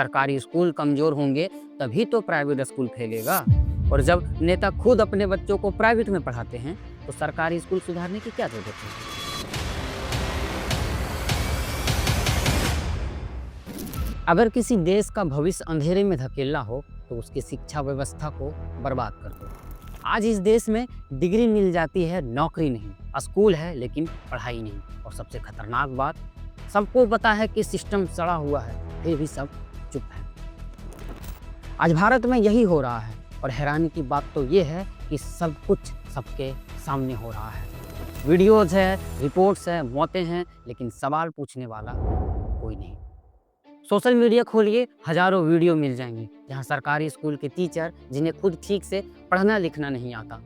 सरकारी स्कूल कमजोर होंगे तभी तो प्राइवेट स्कूल फैलेगा। और जब नेता खुद अपने बच्चों को प्राइवेट में पढ़ाते हैं तो सरकारी स्कूल सुधारने की क्या जरूरत है। अगर किसी देश का भविष्य अंधेरे में धकेलना हो तो उसकी शिक्षा व्यवस्था को बर्बाद कर दो। आज इस देश में डिग्री मिल जाती है, नौकरी नहीं, स्कूल है लेकिन पढ़ाई नहीं। और सबसे खतरनाक बात, सबको पता है कि सिस्टम सड़ा हुआ है, फिर भी सब चुप है। आज भारत में यही हो रहा है और हैरानी की बात तो ये है कि सब कुछ सबके सामने हो रहा है। वीडियोज है, रिपोर्ट्स है, मौतें हैं, लेकिन सवाल पूछने वाला कोई नहीं। सोशल मीडिया खोलिए, हजारों वीडियो मिल जाएंगे जहां सरकारी स्कूल के टीचर जिन्हें खुद ठीक से पढ़ना लिखना नहीं आता,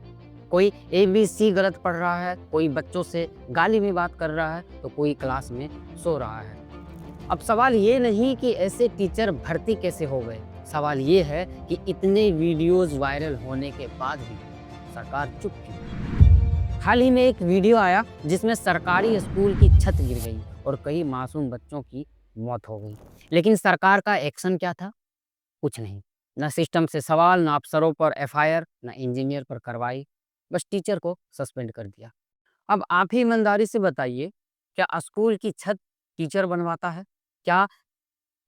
कोई ABC गलत पढ़ रहा है, कोई बच्चों से गाली में बात कर रहा है, तो कोई क्लास में सो रहा है। अब सवाल ये नहीं कि ऐसे टीचर भर्ती कैसे हो गए, सवाल ये है कि इतने वीडियोज वायरल होने के बाद भी सरकार चुप क्यों। हाल ही में एक वीडियो आया जिसमें सरकारी स्कूल की छत गिर गई और कई मासूम बच्चों की मौत हो गई, लेकिन सरकार का एक्शन क्या था? कुछ नहीं। न सिस्टम से सवाल, न अफसरों पर FIR, न इंजीनियर पर कार्रवाई, बस टीचर को सस्पेंड कर दिया। अब आप ही ईमानदारी से बताइए, क्या स्कूल की छत टीचर बनवाता है? क्या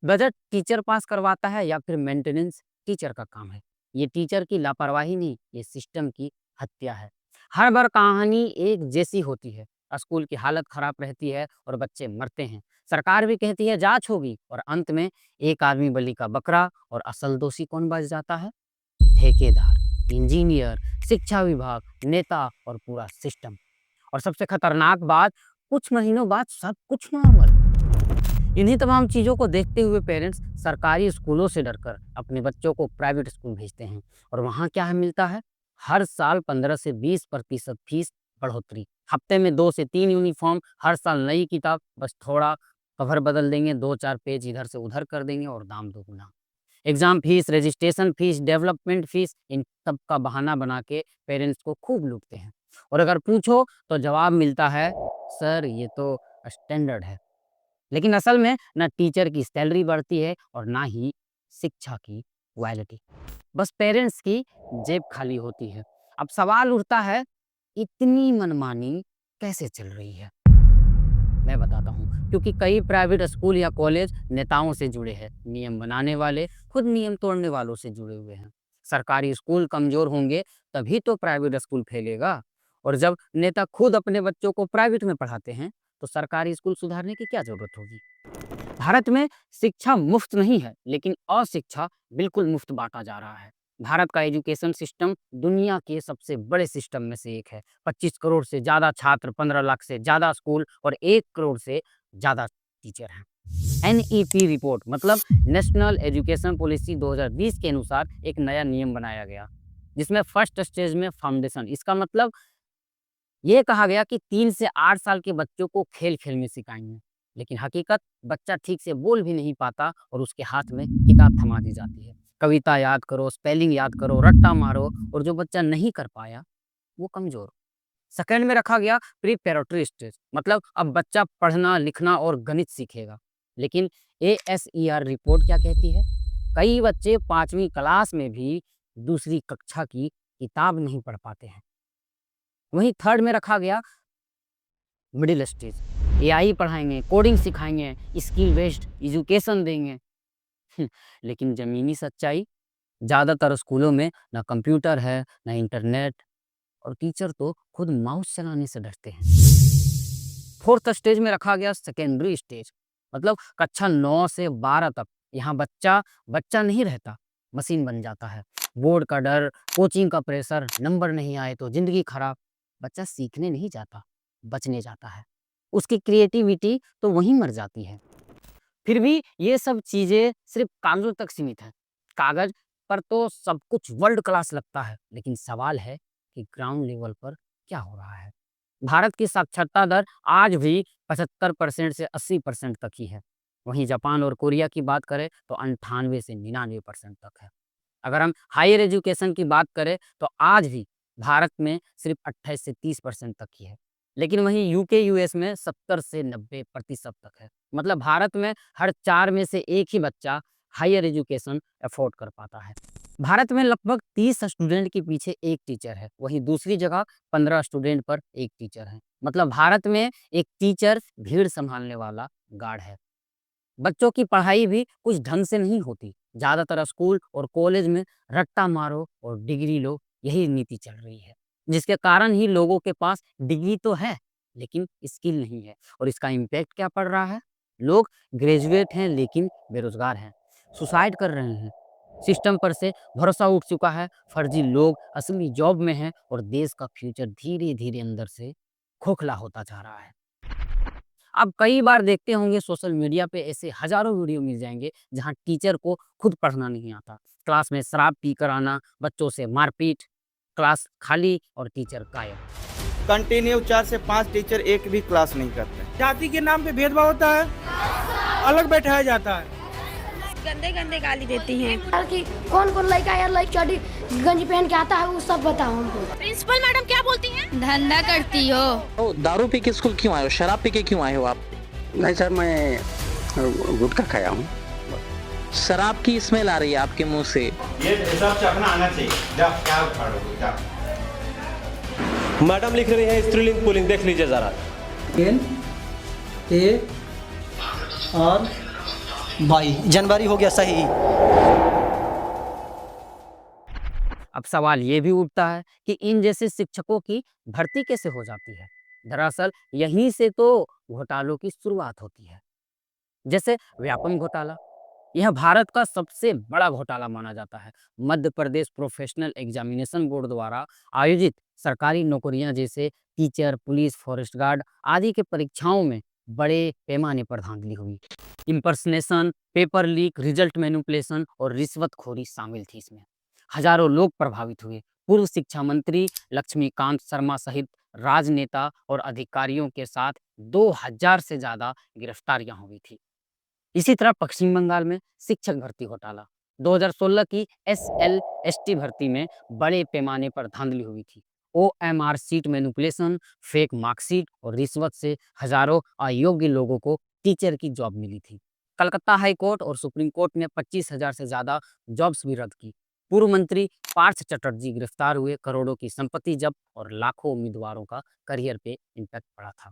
बजट टीचर पास करवाता है या फिर मेंटेनेंस टीचर का काम है? ये टीचर की लापरवाही नहीं, ये सिस्टम की हत्या है। हर बार कहानी एक जैसी होती है, स्कूल की हालत खराब रहती है और बच्चे मरते हैं। सरकार भी कहती है जांच होगी और अंत में एक आदमी बलि का बकरा। और असल दोषी कौन बच जाता है? ठेकेदार, इंजीनियर, शिक्षा विभाग, नेता और पूरा सिस्टम। और सबसे खतरनाक बात, कुछ महीनों बाद सब कुछ नॉर्मल। इन्हीं तमाम चीज़ों को देखते हुए पेरेंट्स सरकारी स्कूलों से डरकर अपने बच्चों को प्राइवेट स्कूल भेजते हैं। और वहाँ क्या है मिलता है? हर साल 15 से 20% फीस बढ़ोतरी, हफ्ते में 2 से 3 यूनिफॉर्म, हर साल नई किताब, बस थोड़ा कवर बदल देंगे, 2-4 पेज इधर से उधर कर देंगे और दाम दोगुना। Exam fees, registration fees, development fees, इन सब का बहाना बना के पेरेंट्स को खूब लूटते हैं। और अगर पूछो तो जवाब मिलता है, सर ये तो स्टैंडर्ड है। लेकिन असल में ना टीचर की सैलरी बढ़ती है और ना ही शिक्षा की क्वालिटी। बस पेरेंट्स की जेब खाली होती है। अब सवाल उठता है, इतनी मनमानी कैसे चल रही है? मैं बताता हूँ, क्योंकि कई प्राइवेट स्कूल या कॉलेज नेताओं से जुड़े हैं, नियम बनाने वाले खुद नियम तोड़ने वालों से जुड़े हुए हैं। सरकारी स्कूल कमजोर होंगे तभी तो प्राइवेट स्कूल फैलेगा। और जब नेता खुद अपने बच्चों को प्राइवेट में पढ़ाते हैं तो सरकारी स्कूल सुधारने की क्या जरूरत होगी। भारत में शिक्षा मुफ्त नहीं है, लेकिन अशिक्षा बिल्कुल मुफ्त बांटा जा रहा है। भारत का एजुकेशन सिस्टम दुनिया के सबसे बड़े सिस्टम में से एक है। 25 करोड़ से ज्यादा छात्र, 15 लाख से ज्यादा स्कूल और 1 करोड़ से ज्यादा टीचर हैं। NEP रिपोर्ट मतलब नेशनल एजुकेशन पॉलिसी 2020 के अनुसार एक नया नियम बनाया गया, जिसमें फर्स्ट स्टेज में फाउंडेशन, इसका मतलब ये कहा गया कि 3 से 8 साल के बच्चों को खेल खेल में सिखाएंगे। लेकिन हकीकत, बच्चा ठीक से बोल भी नहीं पाता और उसके हाथ में किताब थमा दी जाती है। कविता याद करो, स्पेलिंग याद करो, रट्टा मारो, और जो बच्चा नहीं कर पाया वो कमजोर। सेकंड में रखा गया प्रीपेरेटरी स्टेज, मतलब अब बच्चा पढ़ना लिखना और गणित सीखेगा। लेकिन ASER रिपोर्ट क्या कहती है? कई बच्चे 5वीं क्लास में भी दूसरी कक्षा की किताब नहीं पढ़ पाते हैं। वहीं थर्ड में रखा गया मिडिल स्टेज, AI पढ़ाएंगे, कोडिंग सिखाएंगे, स्किल बेस्ड एजुकेशन देंगे। लेकिन जमीनी सच्चाई, ज़्यादातर स्कूलों में ना कंप्यूटर है, ना इंटरनेट, और टीचर तो खुद माउस चलाने से डरते हैं। फोर्थ स्टेज में रखा गया सेकेंडरी स्टेज, मतलब कक्षा 9 से 12 तक। यहाँ बच्चा बच्चा नहीं रहता, मशीन बन जाता है। बोर्ड का डर, कोचिंग का प्रेशर, नंबर नहीं आए तो जिंदगी खराब। बच्चा सीखने नहीं जाता, बचने जाता है। उसकी क्रिएटिविटी तो वहीं मर जाती है। फिर भी ये सब चीजें सिर्फ कागजों तक सीमित है। कागज पर तो सब कुछ वर्ल्ड क्लास लगता है, लेकिन सवाल है कि ग्राउंड लेवल पर क्या हो रहा है। भारत की साक्षरता दर आज भी 75% से 80% तक ही है। वहीं जापान और कोरिया की बात करें तो 98 से 99% तक है। अगर हम हायर एजुकेशन की बात करें तो आज भी भारत में सिर्फ 28 से 30% तक ही है। लेकिन वहीं UK US में 70 से 90% तक है। मतलब भारत में हर 4 में से एक ही बच्चा हायर एजुकेशन अफोर्ड कर पाता है। भारत में लगभग 30 स्टूडेंट के पीछे एक टीचर है, वहीं दूसरी जगह 15 स्टूडेंट पर एक टीचर है। मतलब भारत में एक टीचर भीड़ संभालने वाला गार्ड है। बच्चों की पढ़ाई भी कुछ ढंग से नहीं होती। ज़्यादातर स्कूल और कॉलेज में रट्टा मारो और डिग्री लो, यही नीति चल रही है, जिसके कारण ही लोगों के पास डिग्री तो है लेकिन स्किल नहीं है। और इसका इम्पैक्ट क्या पड़ रहा है? लोग ग्रेजुएट हैं लेकिन बेरोजगार हैं, सुसाइड कर रहे हैं, सिस्टम पर से भरोसा उठ चुका है, फर्जी लोग असली जॉब में हैं और देश का फ्यूचर धीरे धीरे अंदर से खोखला होता जा रहा है। आप कई बार देखते होंगे सोशल मीडिया पे ऐसे हजारों वीडियो मिल जाएंगे जहां टीचर को खुद पढ़ना नहीं आता, क्लास में शराब पी कर आना, बच्चों से मारपीट, क्लास खाली और टीचर गायब। कंटिन्यू 4 से 5 टीचर एक भी क्लास नहीं करते। जाति के नाम पे भेदभाव होता है, अलग बैठाया जाता है। गंदे गंदे गाली देती हैं। यार कि कौन कौन लड़का यार लाइक चौड़ी गंजी पहन के आता है वो सब बताओ हमको। प्रिंसिपल मैडम क्या बोलती हैं? धंधा करती हो। तो दारू पी के स्कूल क्यों आए हो, शराब पी के क्यों आए हो आप? नहीं सर, मैं गुटखा खाया हूँ। शराब की स्मेल आ रही है आपके मुंह से। ये सब चखना आना चाहिए। जा क्या उखाड़ोगे जा। मैडम लिख रही है स्त्रीलिंग पुल्लिंग, देख लीजिए जरा। भाई जनवरी हो गया सही। अब सवाल ये भी उठता है कि इन जैसे शिक्षकों की भर्ती कैसे हो जाती है? दरअसल यहीं से तो घोटालों की शुरुआत होती है। जैसे व्यापम घोटाला, यह भारत का सबसे बड़ा घोटाला माना जाता है। Madhya Pradesh professional examination board द्वारा आयोजित सरकारी नौकरियां जैसे टीचर, पुलिस, फॉरेस्ट गार्ड आदि के परीक्षाओं में बड़े पैमाने पर धांधली हुई। Impersonation, paper leak, result manipulation और रिश्वतखोरी शामिल थी इसमें। हजारों लोग प्रभावित हुए। पूर्व शिक्षा मंत्री लक्ष्मीकांत शर्मा सहित राजनेता और अधिकारियों के साथ 2000 से ज्यादा गिरफ्तारियां हुई थी। इसी तरह पश्चिम बंगाल में शिक्षक भर्ती घोटाला, 2016 की SLST भर्ती में बड़े पैमाने पर धांधली हुई थी। OMR seat manipulation, fake marksheet और रिश्वत से हजारों अयोग्य लोगों को टीचर की जॉब मिली थी। कलकत्ता हाई कोर्ट और सुप्रीम कोर्ट ने 25,000 से ज्यादा जॉब्स भी रद्द की। पूर्व मंत्री पार्थ चटर्जी गिरफ्तार हुए, करोड़ों की संपत्ति जब्त और लाखों उम्मीदवारों का करियर पे इम्पैक्ट पड़ा था।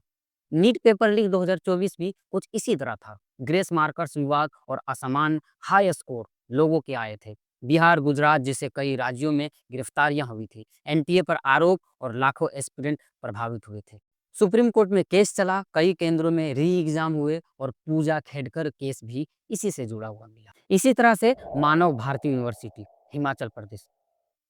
नीट पेपर लीक 2024 भी कुछ इसी तरह था। ग्रेस मार्कर्स विवाद और असमान हाई स्कोर लोगों के आए थे। बिहार, गुजरात जैसे कई राज्यों में गिरफ्तारियां हुई थी। NTA पर आरोप और लाखों एस्पिरेंट प्रभावित हुए थे। सुप्रीम कोर्ट में केस चला, कई केंद्रों में री एग्जाम हुए और पूजा खेड़कर केस भी इसी से जुड़ा हुआ मिला। इसी तरह से मानव भारती यूनिवर्सिटी हिमाचल प्रदेश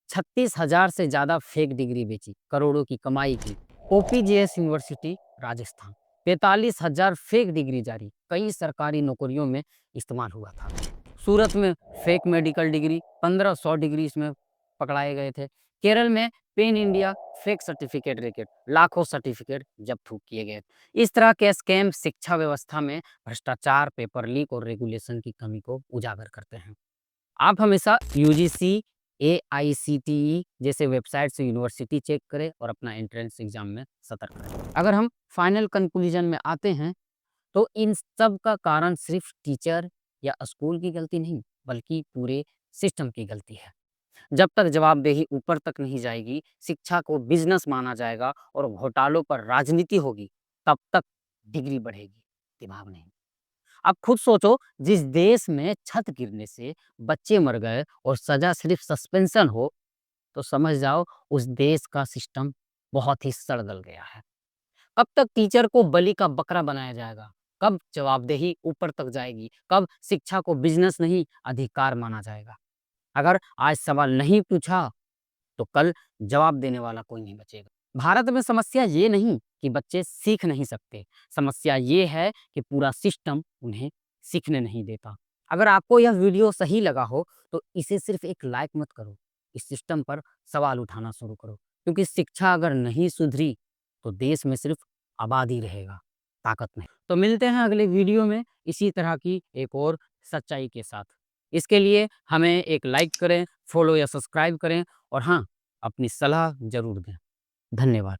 36,000 से ज्यादा फेक डिग्री बेची, करोड़ों की कमाई की। OPGS university Rajasthan 45,000 fake degree जारी, कई सरकारी नौकरियों में इस्तेमाल हुआ था। सूरत में फेक मेडिकल डिग्री 1500 डिग्री इसमें पकड़ाए गए थे। केरल में pen India fake certificate racket, लाखों सर्टिफिकेट जब्त किए गए। इस तरह के स्कैम शिक्षा व्यवस्था में भ्रष्टाचार, पेपर लीक और रेगुलेशन की कमी को उजागर करते हैं। आप हमेशा UGC, AICTE जैसे वेबसाइट से यूनिवर्सिटी चेक करें और अपना एंट्रेंस एग्जाम में सतर्क रहें। अगर हम फाइनल कंक्लूजन में आते हैं तो इन सब का कारण सिर्फ टीचर या स्कूल की गलती नहीं, बल्कि पूरे सिस्टम की गलती है। जब तक जवाबदेही ऊपर तक नहीं जाएगी, शिक्षा को बिजनेस माना जाएगा और घोटालों पर राजनीति होगी, तब तक डिग्री बढ़ेगी, दिमाग नहीं। अब खुद सोचो, जिस देश में छत गिरने से बच्चे मर गए और सजा सिर्फ सस्पेंशन हो, तो समझ जाओ उस देश का सिस्टम बहुत ही सड़ गल गया है। कब तक टीचर को बलि का बकरा बनाया जाएगा? कब जवाबदेही ऊपर तक जाएगी? कब शिक्षा को बिजनेस नहीं अधिकार माना जाएगा? अगर आज सवाल नहीं पूछा तो कल जवाब देने वाला कोई नहीं बचेगा। भारत में समस्या ये नहीं कि बच्चे सीख नहीं सकते, समस्या ये है कि पूरा सिस्टम उन्हें सीखने नहीं देता। अगर आपको यह वीडियो सही लगा हो तो इसे सिर्फ एक लाइक मत करो, इस सिस्टम पर सवाल उठाना शुरू करो, क्योंकि शिक्षा अगर नहीं सुधरी तो देश में सिर्फ आबादी रहेगा, ताकत नहीं। तो मिलते हैं अगले वीडियो में इसी तरह की एक और सच्चाई के साथ। इसके लिए हमें एक लाइक करें, फॉलो या सब्सक्राइब करें और हाँ, अपनी सलाह जरूर दें। धन्यवाद।